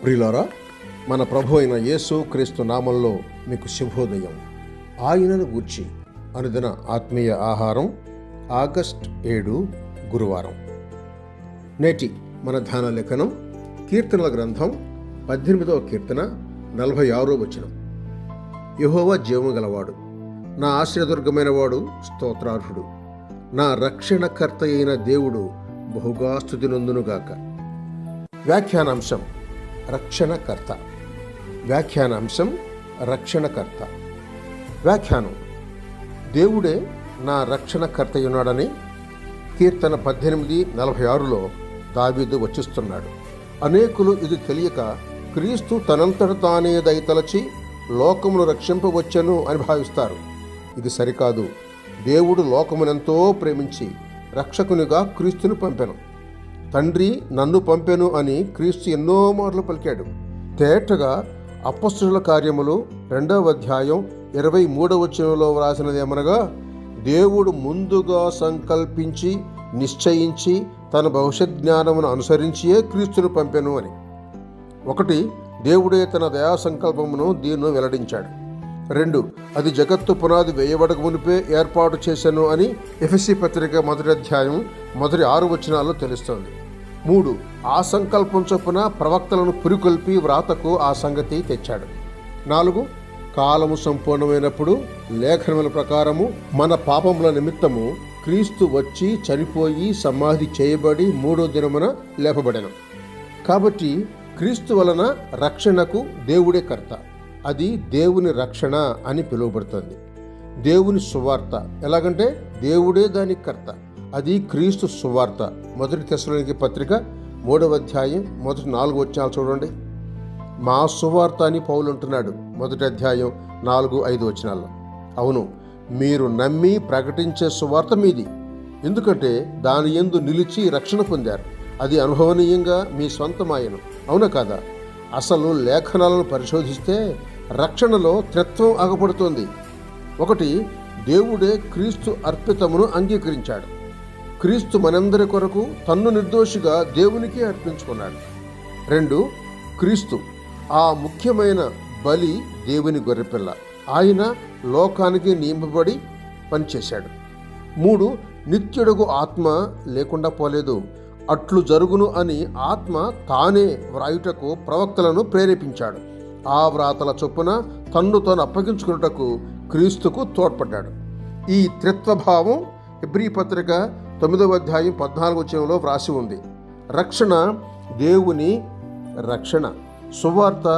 ప్రియులారా, మన ప్రభు అయిన యేసు క్రీస్తు నామంలో మీకు శుభోదయం. ఆయనను గూర్చి అనుదిన ఆత్మీయ ఆహారం ఆగస్టు 7 గురువారం. నేటి మన ధ్యాన లేఖనం కీర్తనల గ్రంథం 18వ కీర్తన 46వ వచనం. యెహోవా జీవము గలవాడు, నా ఆశ్రయదుర్గమైన వాడు స్తోత్రార్హుడు, నా రక్షణకర్త అయిన దేవుడు బహుగా స్తుతి నొందునుగాక. వ్యాఖ్యానాంశం రక్షణకర్త. వ్యాఖ్యానాంశం రక్షణకర్త. వ్యాఖ్యానం: దేవుడే నా రక్షణకర్త ఉన్నాడని కీర్తన 18:46లో దావీదు వచిస్తున్నాడు. అనేకులు ఇది తెలియక క్రీస్తు తనంతట తానే దయతలచి లోకమును రక్షింపవచ్చును అని భావిస్తారు. ఇది సరికాదు. దేవుడు లోకమునెంతో ప్రేమించి రక్షకునిగా క్రీస్తును పంపెను. తండ్రి నన్ను పంపెను అని క్రీస్తు ఎన్నో మార్లు పలికాడు. తేటగా అపొస్తలుల కార్యములు 2వ అధ్యాయం 23వ వచనంలో వ్రాసినదేమనగా, దేవుడు ముందుగా సంకల్పించి నిశ్చయించి తన భవిష్యత్ జ్ఞానమును అనుసరించియే క్రీస్తును పంపెను అని. ఒకటి, దేవుడే తన దయా సంకల్పమును దీన్ని వెల్లడించాడు. 2, అది జగత్తు పునాది వేయబడక మునిపే ఏర్పాటు చేశాను అని ఎఫెసీ పత్రిక 1వ అధ్యాయం 6 వచనాల్లో తెలుస్తోంది. 3, ఆ సంకల్పం చొప్పున ప్రవక్తలను పురికొల్పి వ్రాతకు ఆ సంగతి తెచ్చాడు. 4, కాలము సంపూర్ణమైనప్పుడు లేఖనముల ప్రకారము మన పాపముల నిమిత్తము క్రీస్తు వచ్చి చనిపోయి సమాధి చేయబడి 3వ దినమున లేపబడెను. కాబట్టి క్రీస్తు వలన రక్షణకు దేవుడే కర్త. అది దేవుని రక్షణ అని పిలువబడుతుంది. దేవుని సువార్త ఎలాగంటే దేవుడే దానికి కర్త. అది క్రీస్తు సువార్త. 1 తెస్సలోనికీ పత్రిక 3వ అధ్యాయం 4 వచనాలు చూడండి. మా సువార్త అని పౌలు అంటున్నాడు 1వ అధ్యాయం 4-5 వచనాల్లో. అవును, మీరు నమ్మి ప్రకటించే సువార్త మీది. ఎందుకంటే దాని యందు నిలిచి రక్షణ పొందారు. అది అనుభవనీయంగా మీ సొంతమాయను. అవునా కాదా? అసలు లేఖనాలను పరిశోధిస్తే రక్షణలో త్రిత్వం అగపడుతోంది. 1, దేవుడే క్రీస్తు అర్పితమును అంగీకరించాడు. క్రీస్తు మనందరి కొరకు తన్ను నిర్దోషిగా దేవునికి అర్పించుకున్నాడు. 2, క్రీస్తు ఆ ముఖ్యమైన బలి దేవుని గొర్రెపిల్ల. ఆయన లోకానికి నియమింపబడి పనిచేశాడు. 3, నిత్యుడగు ఆత్మ లేకుండా పోలేదు. అట్లు జరుగును అని ఆత్మ తానే వ్రాయుటకు ప్రవక్తలను ప్రేరేపించాడు. ఆ వ్రాతల చొప్పున తన్ను తాను అప్పగించుకున్నటకు క్రీస్తుకు తోడ్పడ్డాడు. ఈ త్రిత్వభావం హెబ్రీ పత్రిక 9వ అధ్యాయం 14వ వచనంలో వ్రాసి ఉంది. రక్షణ దేవుని రక్షణ, సువార్త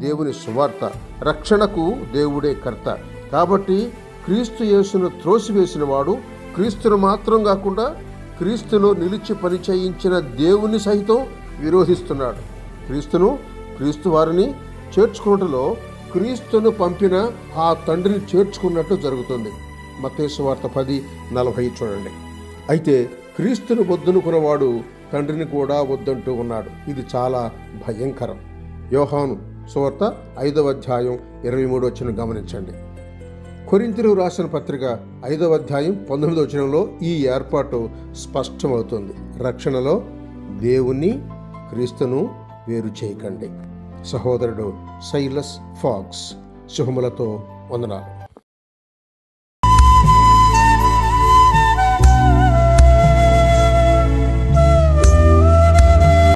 దేవుని సువార్త. రక్షణకు దేవుడే కర్త. కాబట్టి క్రీస్తు యేసును త్రోసివేసిన వాడు క్రీస్తును మాత్రం కాకుండా క్రీస్తులో నిలిచి పరిచయించిన దేవుని సైతం విరోధిస్తున్నాడు. క్రీస్తు వారిని చేర్చుకున్నట్టులో క్రీస్తును పంపిన ఆ తండ్రిని చేర్చుకున్నట్టు జరుగుతుంది. మత్తయి సువార్త 10:40 చూడండి. అయితే క్రీస్తును వద్దనుకున్నవాడు తండ్రిని కూడా వద్దంటూ ఉన్నాడు. ఇది చాలా భయంకరం. యోహాను సువార్త 5వ అధ్యాయం 23వ వచనం గమనించండి. కొరింథీయులకు రాసిన పత్రిక 5వ అధ్యాయం 19వ వచనంలో ఈ ఏర్పాటు స్పష్టమవుతుంది. రక్షణలో దేవుని క్రీస్తును వేరు చేయకండి. సహోదరుడు సైలస్ ఫాక్స్. శుభములతో వందనాలు.